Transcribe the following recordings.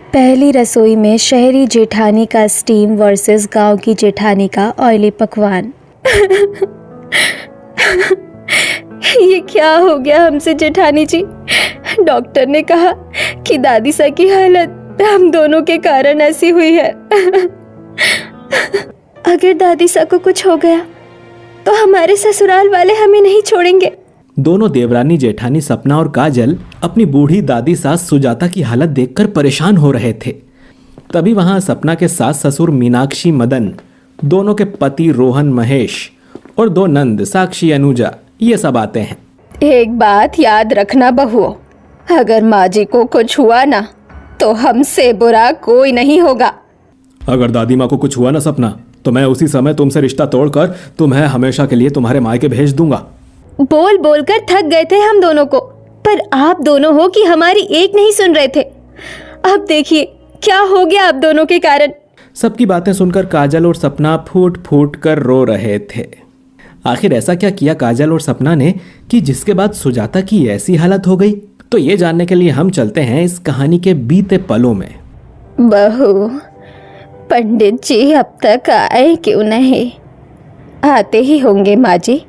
पहली रसोई में शहरी जेठानी का स्टीम वर्सेस गांव की जेठानी का ऑयली पकवान। ये क्या हो गया हमसे जेठानी जी? डॉक्टर ने कहा कि दादी सा की हालत हम दोनों के कारण ऐसी हुई है। अगर दादी सा को कुछ हो गया तो हमारे ससुराल वाले हमें नहीं छोड़ेंगे। दोनों देवरानी जेठानी सपना और काजल अपनी बूढ़ी दादी सास सुजाता की हालत देखकर परेशान हो रहे थे। तभी वहां सपना के सास ससुर मीनाक्षी मदन, दोनों के पति रोहन महेश और दो नंद साक्षी अनुजा ये सब आते हैं। एक बात याद रखना बहुओं, अगर माँ जी को कुछ हुआ ना तो हमसे बुरा कोई नहीं होगा। अगर दादी माँ को कुछ हुआ ना सपना, तो मैं उसी समय तुमसे रिश्ता तोड़कर तुम्हें हमेशा के लिए तुम्हारे मायके भेज दूंगा। बोल बोल कर थक गए थे हम दोनों को, पर आप दोनों हो कि हमारी एक नहीं सुन रहे थे। अब देखिए क्या हो गया आप दोनों के कारण। सबकी बातें सुनकर काजल और सपना फूट फूट कर रो रहे थे। आखिर ऐसा क्या किया काजल और सपना ने कि जिसके बाद सुजाता की ऐसी हालत हो गई? तो ये जानने के लिए हम चलते हैं इस कहानी के बीते पलों में। बहू, पंडित जी अब तक आए क्यों नहीं? आते ही होंगे माँ जी।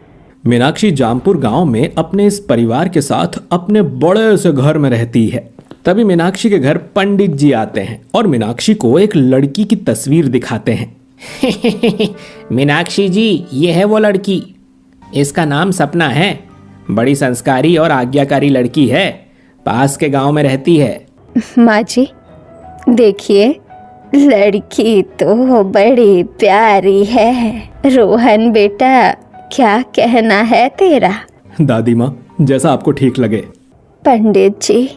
मीनाक्षी जामपुर गांव में अपने इस परिवार के साथ अपने बड़े से घर में रहती है। तभी मीनाक्षी के घर पंडित जी आते हैं और मीनाक्षी को एक लड़की की तस्वीर दिखाते हैं। मीनाक्षी जी, ये है वो लड़की। इसका नाम सपना है। बड़ी संस्कारी और आज्ञाकारी लड़की है। पास के गांव में रहती है। माँ जी देखिए, लड़की तो बड़ी प्यारी है। रोहन बेटा, क्या कहना है तेरा? दादी माँ, जैसा आपको ठीक लगे। पंडित जी,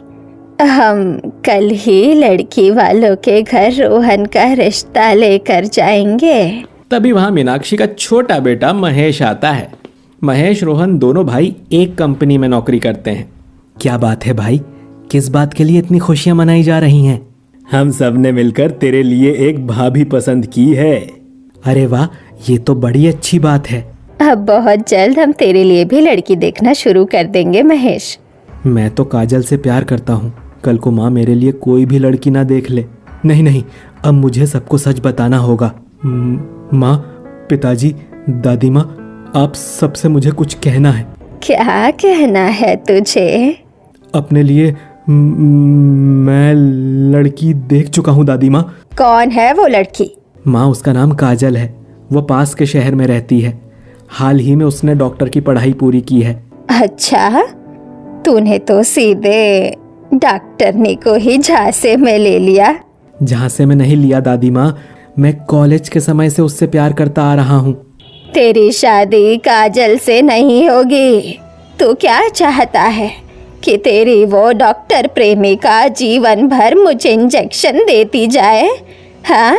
हम कल ही लड़की वालों के घर रोहन का रिश्ता लेकर जाएंगे। तभी वहाँ मीनाक्षी का छोटा बेटा महेश आता है। महेश रोहन दोनों भाई एक कंपनी में नौकरी करते हैं। क्या बात है भाई, किस बात के लिए इतनी खुशियाँ मनाई जा रही हैं? हम सब ने मिलकर तेरे लिए एक भाभी पसंद की है। अरे वाह, ये तो बड़ी अच्छी बात है। अब बहुत जल्द हम तेरे लिए भी लड़की देखना शुरू कर देंगे महेश। मैं तो काजल से प्यार करता हूँ। कल को माँ मेरे लिए कोई भी लड़की ना देख ले। नहीं नहीं, अब मुझे सबको सच बताना होगा। माँ, पिताजी, दादी माँ, आप सबसे मुझे कुछ कहना है। क्या कहना है तुझे? अपने लिए मैं लड़की देख चुका हूँ दादी माँ। कौन है वो लड़की? माँ, उसका नाम काजल है। वो पास के शहर में रहती है। हाल ही में उसने डॉक्टर की पढ़ाई पूरी की है। अच्छा, तूने तो सीधे डॉक्टरनी को ही झांसे में ले लिया। झांसे में नहीं लिया दादी माँ, मैं कॉलेज के समय से उससे प्यार करता आ रहा हूँ। तेरी शादी काजल से नहीं होगी। तू क्या चाहता है कि तेरी वो डॉक्टर प्रेमिका जीवन भर मुझे इंजेक्शन देती जाए? हाँ,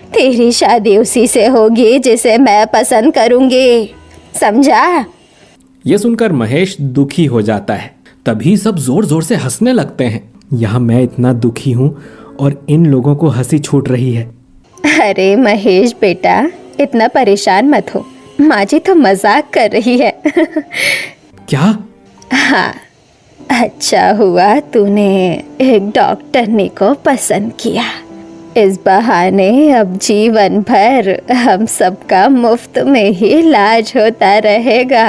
तेरी शादी उसी से होगी जिसे मैं पसंद करूंगी, समझा? ये सुनकर महेश दुखी हो जाता है। तभी सब जोर जोर से हंसने लगते हैं। यहाँ मैं इतना दुखी हूँ और इन लोगों को हंसी छूट रही है। अरे महेश बेटा, इतना परेशान मत हो। माँ जी तो मजाक कर रही है। क्या? हाँ, अच्छा हुआ तूने एक डॉक्टरनी को पसंद किया। इस बहाने अब जीवन भर हम सबका मुफ्त में ही इलाज होता रहेगा।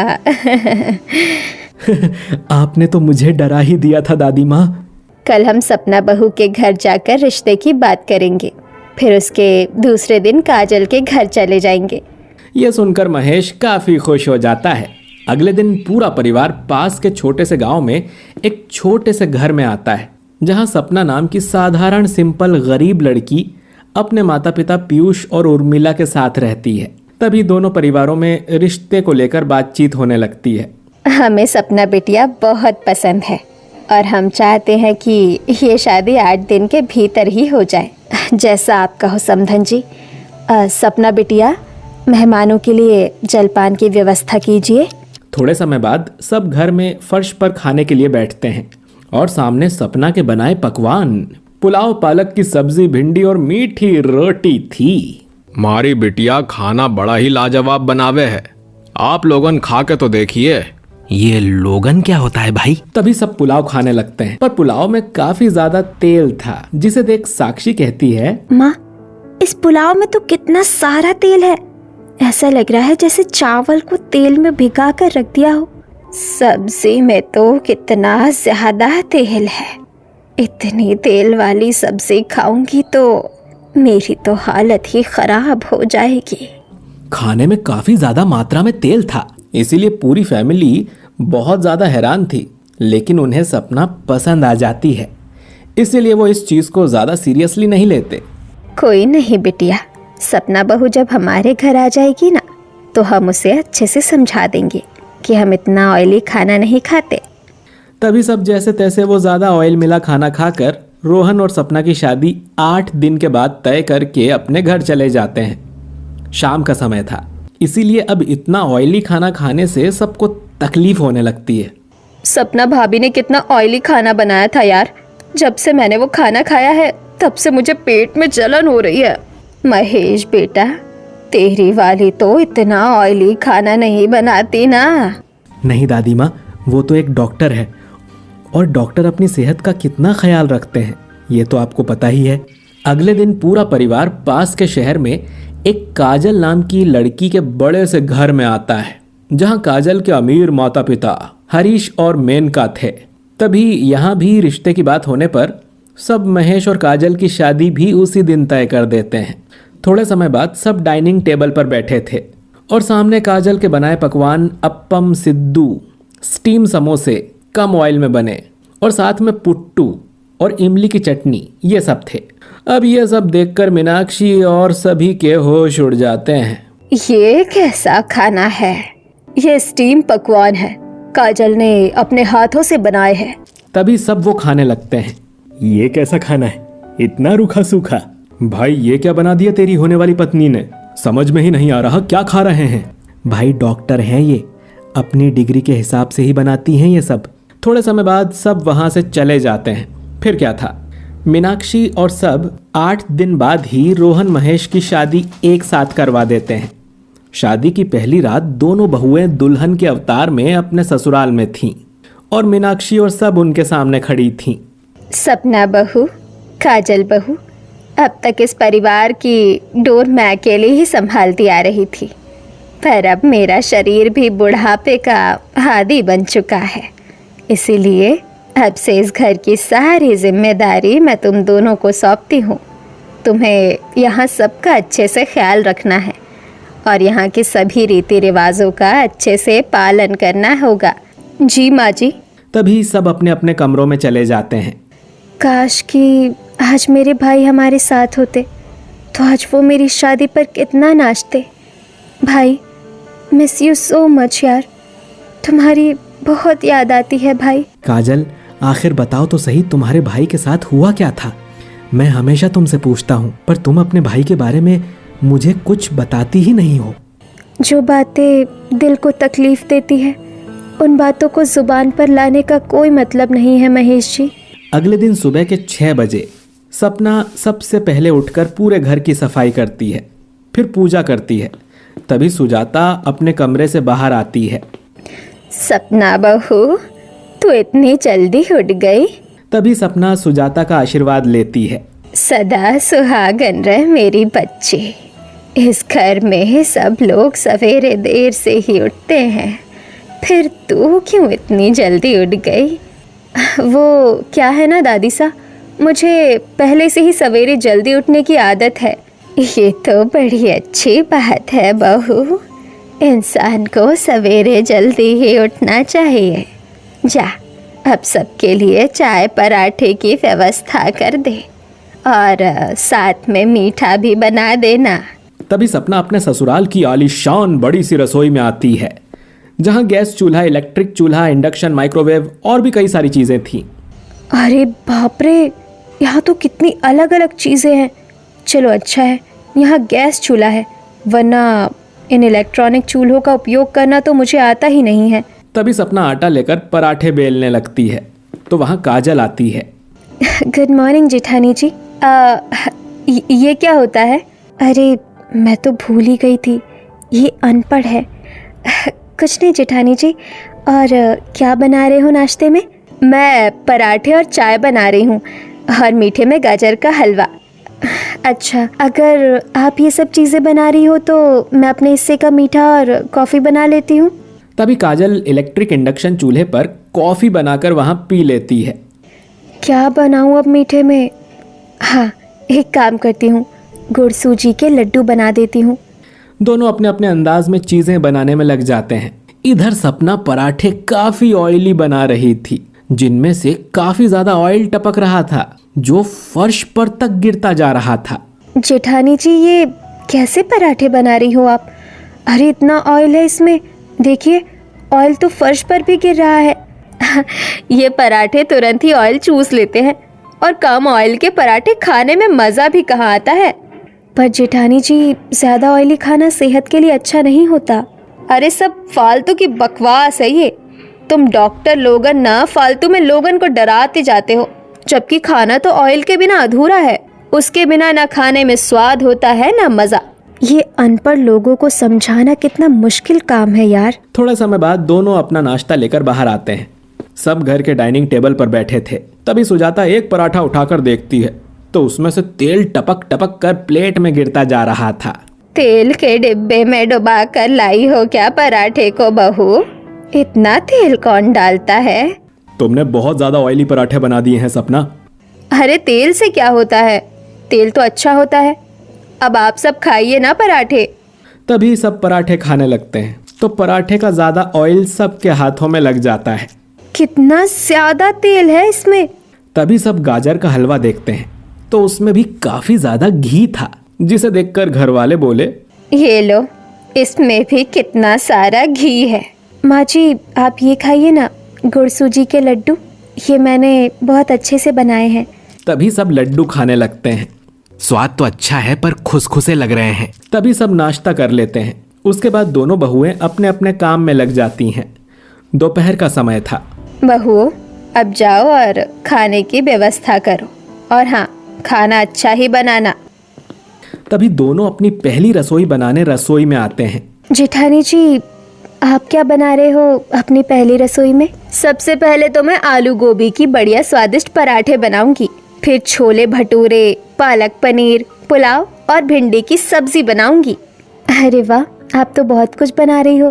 आपने तो मुझे डरा ही दिया था दादी माँ। कल हम सपना बहू के घर जाकर रिश्ते की बात करेंगे, फिर उसके दूसरे दिन काजल के घर चले जाएंगे। ये सुनकर महेश काफी खुश हो जाता है। अगले दिन पूरा परिवार पास के छोटे से गांव में एक छोटे से घर में आता है, जहां सपना नाम की साधारण सिंपल गरीब लड़की अपने माता पिता पीयूष और उर्मिला के साथ रहती है। तभी दोनों परिवारों में रिश्ते को लेकर बातचीत होने लगती है। हमें सपना बिटिया बहुत पसंद है और हम चाहते हैं कि ये शादी 8 दिन के भीतर ही हो जाए, जैसा आप कहो समधन जी। सपना बिटिया, मेहमानों के लिए जलपान की व्यवस्था कीजिए। थोड़े समय बाद सब घर में फर्श पर खाने के लिए बैठते हैं और सामने सपना के बनाए पकवान, पुलाव, पालक की सब्जी, भिंडी और मीठी रोटी थी। मारी बिटिया खाना बड़ा ही लाजवाब बनावे है। आप लोगन खा के तो देखिए, ये लोगन क्या होता है भाई? तभी सब पुलाव खाने लगते हैं, पर पुलाव में काफी ज्यादा तेल था, जिसे देख साक्षी कहती है, माँ, इस पुलाव में तो कितना सारा तेल है। ऐसा लग रहा है जैसे चावल को तेल में भिगा कर रख दिया हो। सब्जी में तो कितना ज्यादा तेल है। इतनी तेल वाली सब्जी खाऊंगी तो मेरी तो हालत ही खराब हो जाएगी। खाने में काफी ज्यादा मात्रा में तेल था, इसीलिए पूरी फैमिली बहुत ज्यादा हैरान थी। लेकिन उन्हें सपना पसंद आ जाती है, इसीलिए वो इस चीज को ज्यादा सीरियसली नहीं लेते। कोई नहीं बिटिया, सपना बहू जब हमारे घर आ जाएगी ना, तो हम उसे अच्छे से समझा देंगे कि हम इतना ऑयली खाना नहीं खाते। तभी सब जैसे तैसे वो ज्यादा ऑयल मिला खाना खाकर रोहन और सपना की शादी 8 दिन के बाद तय करके अपने घर चले जाते हैं। शाम का समय था, इसीलिए अब इतना ऑयली खाना खाने से सबको तकलीफ होने लगती है। सपना भाभी ने कितना ऑयली खाना बनाया था यार। जब से मैंने वो खाना खाया है तब से मुझे पेट में जलन हो रही है। महेश बेटा, तेरी वाली तो इतना ऑयली खाना नहीं बनाती ना। नहीं दादी माँ, वो तो एक डॉक्टर है, और डॉक्टर अपनी सेहत का कितना ख्याल रखते हैं ये तो आपको पता ही है। अगले दिन पूरा परिवार पास के शहर में एक काजल नाम की लड़की के बड़े से घर में आता है, जहां काजल के अमीर माता पिता हरीश और मेनका थे। तभी यहाँ भी रिश्ते की बात होने पर सब महेश और काजल की शादी भी उसी दिन तय कर देते हैं। थोड़े समय बाद सब डाइनिंग टेबल पर बैठे थे और सामने काजल के बनाए पकवान अप्पम, सिद्धू, स्टीम समोसे कम ऑयल में बने और साथ में पुट्टू और इमली की चटनी, ये सब थे। अब ये सब देखकर मीनाक्षी और सभी के होश उड़ जाते हैं। ये कैसा खाना है? ये स्टीम पकवान है, काजल ने अपने हाथों से बनाए हैं। तभी सब वो खाने लगते हैं। ये कैसा खाना है, इतना रूखा सूखा? भाई ये क्या बना दिया तेरी होने वाली पत्नी ने, समझ में ही नहीं आ रहा क्या खा रहे हैं। भाई डॉक्टर हैं ये, अपनी डिग्री के हिसाब से ही बनाती हैं ये सब। थोड़े समय बाद सब वहां से चले जाते हैं। फिर क्या था, मीनाक्षी और सब 8 दिन बाद ही रोहन महेश की शादी एक साथ करवा देते हैं। शादी की पहली रात दोनों बहुएं दुल्हन के अवतार में अपने ससुराल में थीं और मीनाक्षी और सब उनके सामने खड़ी थीं। सपना बहू, काजल बहू, अब तक इस परिवार की डोर मैं अकेले ही संभालती आ रही थी, पर अब मेरा शरीर भी बुढ़ापे का आदी बन चुका है। इसीलिए अब से इस घर की सारी जिम्मेदारी मैं तुम दोनों को सौंपती हूँ। तुम्हें यहाँ सबका अच्छे से ख्याल रखना है और यहाँ के सभी रीति रिवाजों का अच्छे से पालन करना होगा। जी माँ जी। तभी सब अपने अपने कमरों में चले जाते हैं। काश कि आज मेरे भाई हमारे साथ होते तो आज वो मेरी शादी पर कितना नाचते। भाई, मिस यू सो मच यार, तुम्हारी बहुत याद आती है भाई। काजल, आखिर बताओ तो सही, तुम्हारे भाई के साथ हुआ क्या था? मैं हमेशा तुमसे पूछता हूँ, पर तुम अपने भाई के बारे में मुझे कुछ बताती ही नहीं हो। जो बातें दिल को तकलीफ देती है उन बातों को जुबान पर लाने का कोई मतलब नहीं है महेश जी। अगले दिन सुबह के 6 बजे सपना सबसे पहले उठकर पूरे घर की सफाई करती है, फिर पूजा करती है। तभी सुजाता अपने कमरे से बाहर आती है। सपना बहू, तू इतनी जल्दी उठ गई? तभी सपना सुजाता का आशीर्वाद लेती है। सदा सुहागन रहे मेरी बच्ची। इस घर में सब लोग सवेरे देर से ही उठते हैं, फिर तू क्यों इतनी जल्दी उठ गई? वो क्या है ना दादी सा, मुझे पहले से ही सवेरे जल्दी उठने की आदत है। ये तो बड़ी अच्छी बात है बहू, इंसान को सवेरे जल्दी ही उठना चाहिए। जा, अब सबके लिए चाय पराठे की व्यवस्था कर दे और साथ में मीठा भी बना देना। तभी सपना अपने ससुराल की आलीशान बड़ी सी रसोई में आती है, जहां गैस चूल्हा, इलेक्ट्रिक चूल्हा, इंडक्शन, माइक्रोवेव और भी कई सारी चीजें थीं। अरे बाप रे, यहाँ तो कितनी अलग अलग चीज़ें हैं। चलो अच्छा है यहाँ गैस चूल्हा है, वरना इन इलेक्ट्रॉनिक चूल्हों का उपयोग करना तो मुझे आता ही नहीं है। तभी सपना आटा लेकर पराठे बेलने लगती है तो वहां काजल आती है। गुड मॉर्निंग जेठानी जी। ये क्या होता है? अरे मैं तो भूल ही गई थी, ये अनपढ़ है। कुछ नहीं जेठानी जी, और क्या बना रहे हो नाश्ते में? मैं पराठे और चाय बना रही हूँ और मीठे में गाजर का हलवा। अच्छा, अगर आप ये सब चीज़ें बना रही हो तो मैं अपने हिस्से का मीठा और कॉफ़ी बना लेती हूँ। तभी काजल इलेक्ट्रिक इंडक्शन चूल्हे पर कॉफ़ी बनाकर वहाँ पी लेती है। क्या बनाऊँ अब मीठे में? हाँ, एक काम करती हूँ, गुड़ सूजी के लड्डू बना देती हूँ। दोनों अपने अपने अंदाज में चीजें बनाने में लग जाते हैं। इधर सपना पराठे काफी ऑयली बना रही थी, जिनमें से काफी ज्यादा ऑयल टपक रहा था जो फर्श पर तक गिरता जा रहा था। जेठानी जी, ये कैसे पराठे बना रही हो आप? अरे इतना ऑयल है इसमें, देखिए ऑयल तो फर्श पर भी गिर रहा है। ये पराठे तुरंत ही ऑयल चूस लेते हैं और कम ऑयल के पराठे खाने में मज़ा भी कहाँ आता है। पर जेठानी जी, ज़्यादा ऑयली खाना सेहत के लिए अच्छा नहीं होता। अरे सब फालतू की बकवास है ये। तुम डॉक्टर लोगन ना फालतू में लोगन को डराते जाते हो, जबकि खाना तो ऑयल के बिना अधूरा है। उसके बिना ना खाने में स्वाद होता है ना मज़ा। ये अनपढ़ लोगों को समझाना कितना मुश्किल काम है यार। थोड़ा समय बाद दोनों अपना नाश्ता लेकर बाहर आते हैं। सब घर के डाइनिंग टेबल पर बैठे थे। तभी सुजाता एक पराठा उठाकर देखती है तो उसमें से तेल टपक टपक कर प्लेट में गिरता जा रहा था। तेल के डिब्बे में डुबा कर लाई हो क्या पराठे को बहू? इतना तेल कौन डालता है? तुमने बहुत ज्यादा ऑयली पराठे बना दिए हैं सपना। अरे तेल से क्या होता है, तेल तो अच्छा होता है। अब आप सब खाइए ना पराठे। तभी सब पराठे खाने लगते हैं तो पराठे का ज्यादा ऑयल सबके हाथों में लग जाता है। कितना ज्यादा तेल है इसमें। तभी सब गाजर का हलवा देखते हैं तो उसमें भी काफी ज्यादा घी था, जिसे देखकर घर वाले बोले, ये लो, इसमें भी कितना सारा घी है। माँ जी, आप ये खाइए ना, गुड़ सूजी के लड्डू, ये मैंने बहुत अच्छे से बनाए हैं। तभी सब लड्डू खाने लगते हैं। स्वाद तो अच्छा है पर खुसखुसे लग रहे हैं। तभी सब नाश्ता कर लेते हैं। उसके बाद दोनों बहुएं अपने अपने काम में लग जाती हैं। दोपहर का समय था। बहू, अब जाओ और खाने की व्यवस्था करो, और हाँ, खाना अच्छा ही बनाना। तभी दोनों अपनी पहली रसोई बनाने रसोई में आते हैं। जेठानी जी, आप क्या बना रहे हो अपनी पहली रसोई में? सबसे पहले तो मैं आलू गोभी की बढ़िया स्वादिष्ट पराठे बनाऊंगी, फिर छोले भटूरे, पालक पनीर, पुलाव और भिंडी की सब्जी बनाऊंगी। अरे वाह, आप तो बहुत कुछ बना रही हो,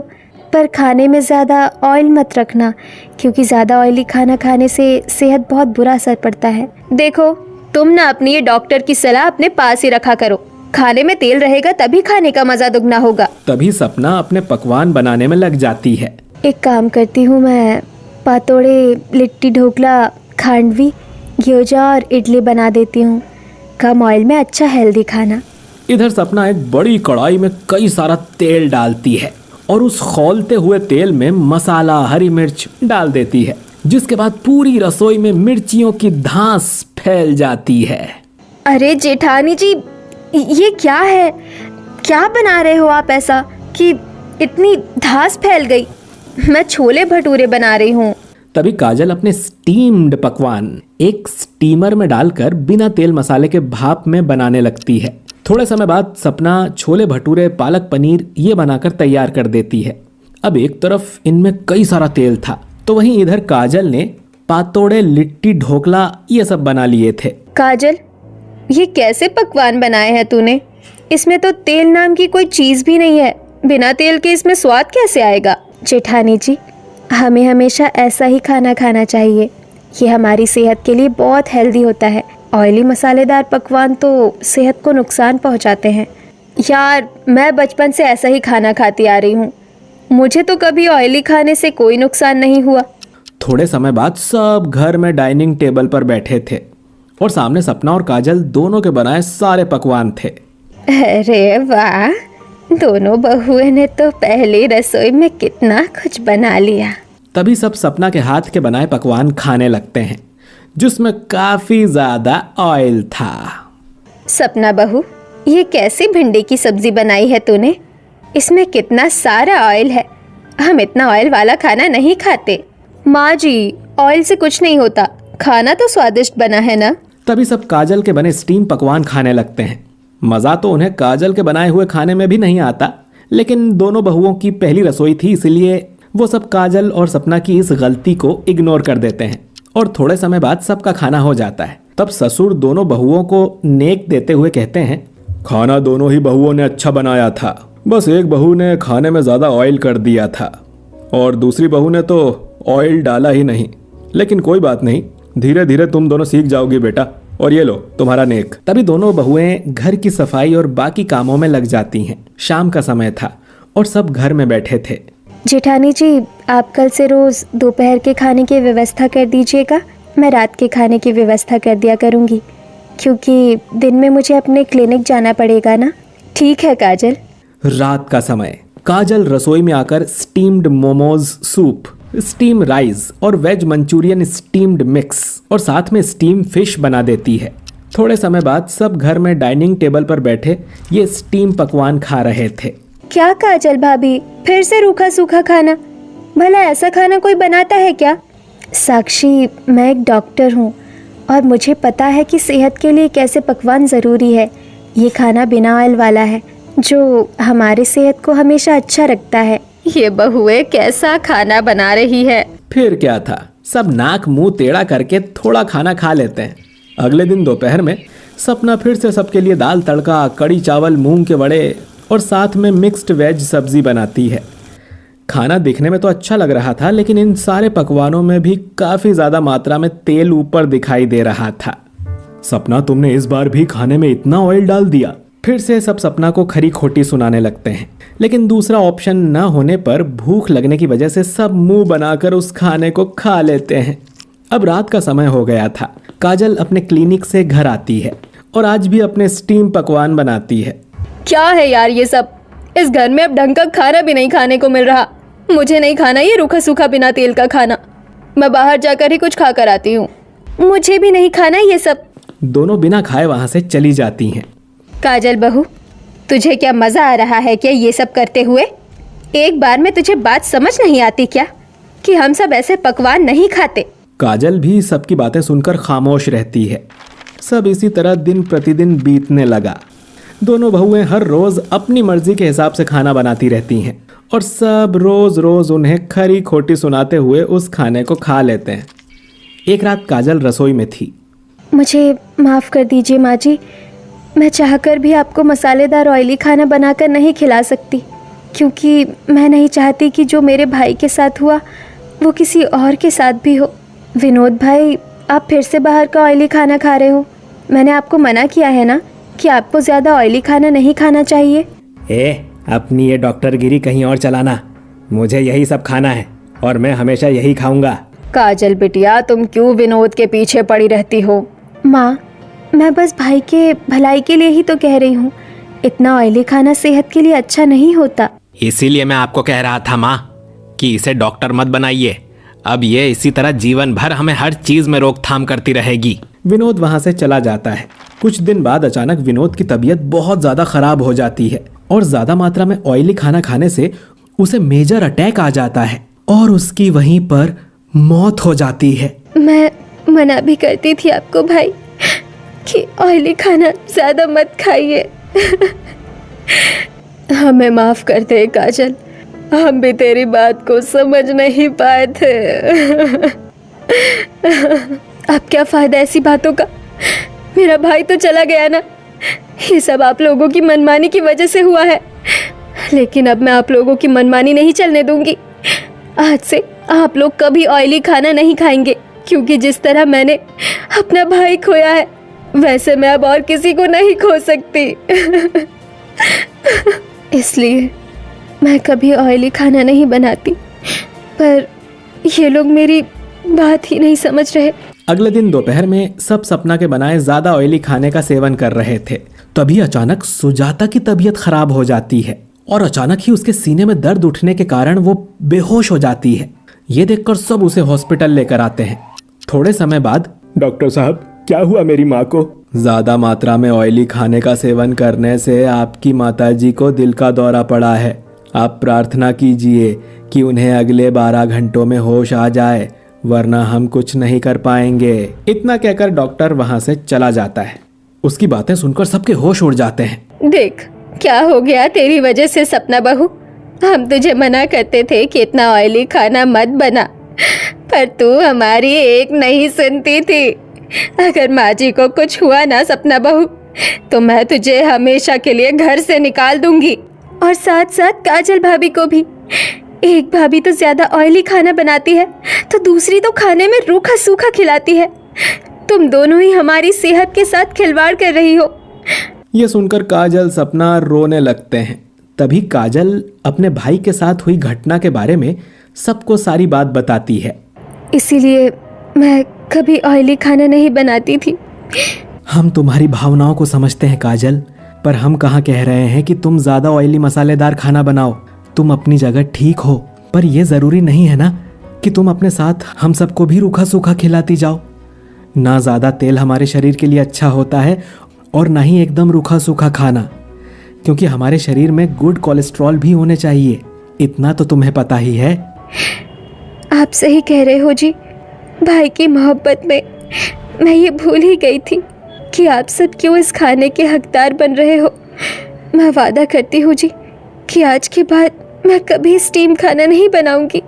पर खाने में ज़्यादा ऑयल मत रखना, क्योंकि ज़्यादा ऑयली खाना खाने से सेहत बहुत बुरा असर पड़ता है। देखो, तुम ना अपनी ये डॉक्टर की सलाह अपने पास ही रखा करो। खाने में तेल रहेगा तभी खाने का मज़ा दुगना होगा। तभी सपना अपने पकवान बनाने में लग जाती है। एक काम करती हूँ, मैं पातोड़े, लिट्टी ढोकला, खांडवी, ग्योजा और इडली बना देती हूँ। कम ऑयल में अच्छा हेल्दी खाना। इधर सपना एक बड़ी कढ़ाई में कई सारा तेल डालती है और उस खौलते हुए तेल में मसाला, हरी मिर्च डाल देती है, जिसके बाद पूरी रसोई में मिर्चियों की धांस फैल जाती है। अरे जेठानी जी, ये क्या है? क्या बना रहे हो आप ऐसा कि इतनी धांस फैल गई? मैं छोले भटूरे बना रही हूँ। तभी काजल अपने स्टीम्ड पकवान एक स्टीमर में डालकर बिना तेल मसाले के भाप में बनाने लगती है। थोड़े समय बाद सपना छोले भटूरे, पालक पनीर ये बनाकर तैयार कर देती है। अब एक तरफ इनमें कई सारा तेल था तो वहीं इधर काजल ने पातोड़े, लिट्टी ढोकला ये सब बना लिए थे। काजल, ये कैसे पकवान बनाए हैं तूने? इसमें तो तेल नाम की कोई चीज़ भी नहीं है। बिना तेल के इसमें स्वाद कैसे आएगा? जेठानी जी, हमें हमेशा ऐसा ही खाना खाना चाहिए। ये हमारी सेहत के लिए बहुत हेल्दी होता है। ऑयली मसालेदार पकवान तो सेहत को नुकसान पहुंचाते हैं। यार, मैं बचपन से ऐसा ही खाना खाती आ रही हूँ। मुझे तो कभी ऑयली खाने से कोई नुकसान नहीं हुआ। थोड़े समय बाद सब घर में डाइनिंग टेबल पर बैठे थे और सामने सपना और काजल दोनों के बनाए सारे पकवान थे। अरे वाह, दोनों बहुओं ने तो पहली रसोई में कितना कुछ बना लिया। तभी सब सपना के हाथ के बनाए पकवान खाने लगते हैं, जिसमें काफी ज्यादा ऑयल था। सपना बहू, ये कैसी भिंडी की सब्जी बनाई है तूने? इसमें कितना सारा ऑयल है। हम इतना ऑयल वाला खाना नहीं खाते। माँ जी, ऑयल से कुछ नहीं होता, खाना तो स्वादिष्ट बना है ना। तभी सब काजल के बने स्टीम पकवान खाने लगते हैं। मज़ा तो उन्हें काजल के बनाए हुए खाने में भी नहीं आता, लेकिन दोनों बहुओं की पहली रसोई थी, इसलिए वो सब काजल और सपना की इस गलती को इग्नोर कर देते हैं और थोड़े समय बाद सबका खाना हो जाता है। तब ससुर दोनों बहुओं को नेक देते हुए कहते हैं, खाना दोनों ही बहुओं ने अच्छा बनाया था, बस एक बहू ने खाने में ज़्यादा ऑयल कर दिया था और दूसरी बहू ने तो ऑयल डाला ही नहीं। लेकिन कोई बात नहीं, धीरे धीरे तुम दोनों सीख जाओगी बेटा, और ये लो तुम्हारा नेक। तभी दोनों बहुएं घर की सफाई और बाकी कामों में लग जाती हैं। शाम का समय था और सब घर में बैठे थे। जेठानी जी, आप कल से रोज दोपहर के खाने की व्यवस्था कर दीजिएगा। मैं रात के खाने की व्यवस्था कर दिया करूँगी, क्योंकि दिन में मुझे अपने क्लिनिक जाना पड़ेगा ना। ठीक है काजल। रात का समय। काजल रसोई में आकर steamed momos soup, steam rice और वेज मंचूरियन स्टीम्ड मिक्स और साथ में स्टीम फिश बना देती है। थोड़े समय बाद सब घर में डाइनिंग टेबल पर बैठे ये स्टीम पकवान खा रहे थे। क्या काजल भाभी, फिर से रूखा सूखा खाना? भला ऐसा खाना कोई बनाता है क्या? साक्षी, मैं एक डॉक्टर हूँ और मुझे पता है कि सेहत के लिए कैसे पकवान ज़रूरी है। ये खाना बिना ऑयल वाला है जो हमारी सेहत को हमेशा अच्छा रखता है। ये बहुएं कैसा खाना बना रही है। फिर क्या था, सब नाक मुंह टेढ़ा करके थोड़ा खाना खा लेते हैं। अगले दिन दोपहर में सपना फिर से सबके लिए दाल तड़का, कड़ी चावल, मूंग के बड़े और साथ में मिक्स्ड वेज सब्जी बनाती है। खाना दिखने में तो अच्छा लग रहा था, लेकिन इन सारे पकवानों में भी काफ़ी ज़्यादा मात्रा में तेल ऊपर दिखाई दे रहा था। सपना, तुमने इस बार भी खाने में इतना ऑयल डाल दिया। फिर से सब सपना को खरी खोटी सुनाने लगते हैं, लेकिन दूसरा ऑप्शन न होने पर भूख लगने की वजह से सब मुंह बनाकर उस खाने को खा लेते हैं। अब रात का समय हो गया था। काजल अपने क्लिनिक से घर आती है और आज भी अपने स्टीम पकवान बनाती है। क्या है यार ये सब? इस घर में अब ढंग का खाना भी नहीं खाने को मिल रहा। मुझे नहीं खाना ये रूखा सूखा बिना तेल का खाना। मैं बाहर जाकर ही कुछ खा कर आती हूँ। मुझे भी नहीं खाना ये सब। दोनों बिना खाए वहां से चली जाती हैं। काजल बहू, तुझे क्या मजा आ रहा है क्या ये सब करते हुए? एक बार में तुझे बात समझ नहीं आती क्या कि हम सब ऐसे पकवान नहीं खाते? काजल भी सबकी बातें सुनकर खामोश रहती है। सब इसी तरह दिन प्रतिदिन बीतने लगा। दोनों बहुएं हर रोज अपनी मर्जी के हिसाब से खाना बनाती रहती हैं और सब रोज रोज उन्हें खरी खोटी सुनाते हुए उस खाने को खा लेते हैं। एक रात काजल रसोई में थी। मुझे माफ़ कर दीजिए माँ जी, मैं चाहकर भी आपको मसालेदार ऑयली खाना बनाकर नहीं खिला सकती, क्योंकि मैं नहीं चाहती कि जो मेरे भाई के साथ हुआ वो किसी और के साथ भी हो। विनोद भाई, आप फिर से बाहर का ऑयली खाना खा रहे हो। मैंने आपको मना किया है ना कि आपको ज़्यादा ऑयली खाना नहीं खाना चाहिए। अपनी ये डॉक्टरगिरी कहीं और चलाना। मुझे यही सब खाना है और मैं हमेशा यही खाऊंगा। काजल बिटिया, तुम क्यों विनोद के पीछे पड़ी रहती हो? माँ, मैं बस भाई के भलाई के लिए ही तो कह रही हूँ। इतना ऑयली खाना सेहत के लिए अच्छा नहीं होता। इसीलिए मैं आपको कह रहा था माँ कि इसे डॉक्टर मत बनाइए। अब ये इसी तरह जीवन भर हमें हर चीज में रोकथाम करती रहेगी। विनोद वहां से चला जाता है। कुछ दिन बाद अचानक विनोद की तबीयत बहुत ज्यादा खराब हो जाती है और ज्यादा मात्रा में ऑयली खाना खाने से उसे मेजर अटैक आ जाता है और उसकी वहीं पर मौत हो जाती है। मैं मना भी करती थी आपको भाई कि ऑयली खाना ज्यादा मत खाइए। हमें माफ कर दे काजल, हम भी तेरी बात को समझ नहीं पाए थे। अब क्या फायदा ऐसी बातों का? मेरा भाई तो चला गया ना। ये सब आप लोगों की मनमानी की वजह से हुआ है, लेकिन अब मैं आप लोगों की मनमानी नहीं चलने दूंगी। आज से आप लोग कभी ऑयली खाना नहीं खाएंगे, क्योंकि जिस तरह मैंने अपना भाई खोया है वैसे मैं अब और किसी को नहीं खो सकती। इसलिए मैं कभी ऑयली खाना नहीं बनाती, पर ये लोग मेरी बात ही नहीं समझ रहे। अगले दिन दोपहर में सब सपना के बनाए ज्यादा ऑयली खाने का सेवन कर रहे थे। तभी अचानक सुजाता की तबीयत खराब हो जाती है और अचानक ही उसके सीने में दर्द उठने के कारण वो बेहोश हो जाती है। ये देखकर सब उसे हॉस्पिटल लेकर आते हैं। थोड़े समय बाद, डॉक्टर साहब क्या हुआ मेरी माँ को? ज्यादा मात्रा में ऑयली खाने का सेवन करने से आपकी माताजी को दिल का दौरा पड़ा है। आप प्रार्थना कीजिए कि उन्हें अगले 12 घंटों में होश आ जाए, वरना हम कुछ नहीं कर पाएंगे। इतना कहकर डॉक्टर वहां से चला जाता है। उसकी बातें सुनकर सबके होश उड़ जाते हैं। देख क्या हो गया तेरी वजह से सपना बहू। हम तुझे मना करते थे कि इतना ऑयली खाना मत बना, पर तू हमारी एक नहीं सुनती थी। अगर माँ जी को कुछ हुआ ना सपना बहू, तो मैं तुझे हमेशा के लिए घर से निकाल दूंगी, और साथ साथ काजल भाभी को भी। एक भाभी तो ज्यादा ऑयली खाना बनाती है, तो दूसरी तो खाने में रूखा सूखा खिलाती है। तुम दोनों ही हमारी सेहत के साथ खिलवाड़ कर रही हो। ये सुनकर काजल सपना रोने लगते हैं। तभी काजल अपने भाई के साथ हुई घटना के बारे में सबको सारी बात बताती है। इसीलिए मैं कभी ऑयली खाना नहीं बनाती थी। हम तुम्हारी भावनाओं को समझते हैं काजल, पर हम कहाँ कह रहे हैं कि तुम ज़्यादा ऑयली मसालेदार खाना बनाओ। तुम अपनी जगह ठीक हो, पर यह ज़रूरी नहीं है ना कि तुम अपने साथ हम सबको भी रूखा सूखा खिलाती जाओ। ना ज़्यादा तेल हमारे शरीर के लिए अच्छा होता है, और ना ही एकदम रूखा सूखा खाना, क्योंकि हमारे शरीर में गुड कोलेस्ट्रॉल भी होने चाहिए। इतना तो तुम्हें पता ही है। आप सही कह रहे हो जी। भाई की मोहब्बत में मैं ये भूल ही गई थी कि आप सब क्यों इस खाने के हकदार बन रहे हो। मैं वादा करती हूँ जी कि आज के बाद मैं कभी स्टीम खाना नहीं बनाऊंगी।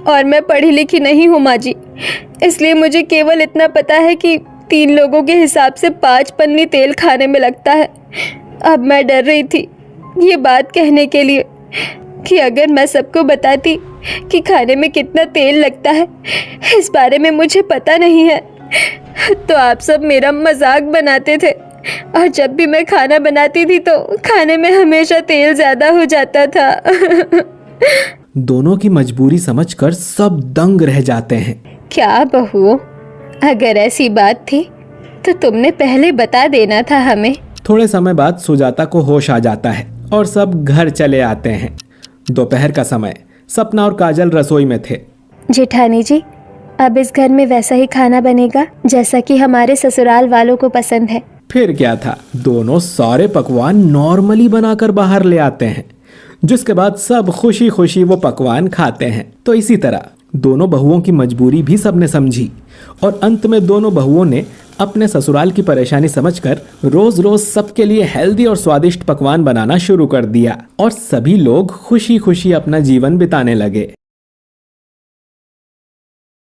और मैं पढ़ी लिखी नहीं हूँ माँ जी, इसलिए मुझे केवल इतना पता है कि 3 लोगों के हिसाब से 5 पन्नी तेल खाने में लगता है। अब मैं डर रही थी ये बात कहने के लिए कि अगर मैं सबको बताती कि खाने में कितना तेल लगता है, इस बारे में मुझे पता नहीं है, तो आप सब मेरा मजाक बनाते थे। और जब भी मैं खाना बनाती थी तो खाने में हमेशा तेल ज़्यादा हो जाता था। दोनों की मजबूरी समझकर सब दंग रह जाते हैं। क्या बहू, अगर ऐसी बात थी तो तुमने पहले बता देना था हमें। थोड़े समय बाद सुजाता को होश आ जाता है और सब घर चले आते हैं। दोपहर का समय, सपना और काजल रसोई में थे। जेठानी जी, अब इस घर में वैसा ही खाना बनेगा जैसा कि हमारे ससुराल वालों को पसंद है। फिर क्या था, दोनों सारे पकवान नॉर्मली बनाकर बाहर ले आते हैं, जिसके बाद सब खुशी खुशी वो पकवान खाते हैं। तो इसी तरह दोनों बहुओं की मजबूरी भी सबने समझी, और अंत में दोनों बहुओं ने अपने ससुराल की परेशानी समझकर रोज रोज सबके लिए हेल्दी और स्वादिष्ट पकवान बनाना शुरू कर दिया, और सभी लोग खुशी खुशी अपना जीवन बिताने लगे।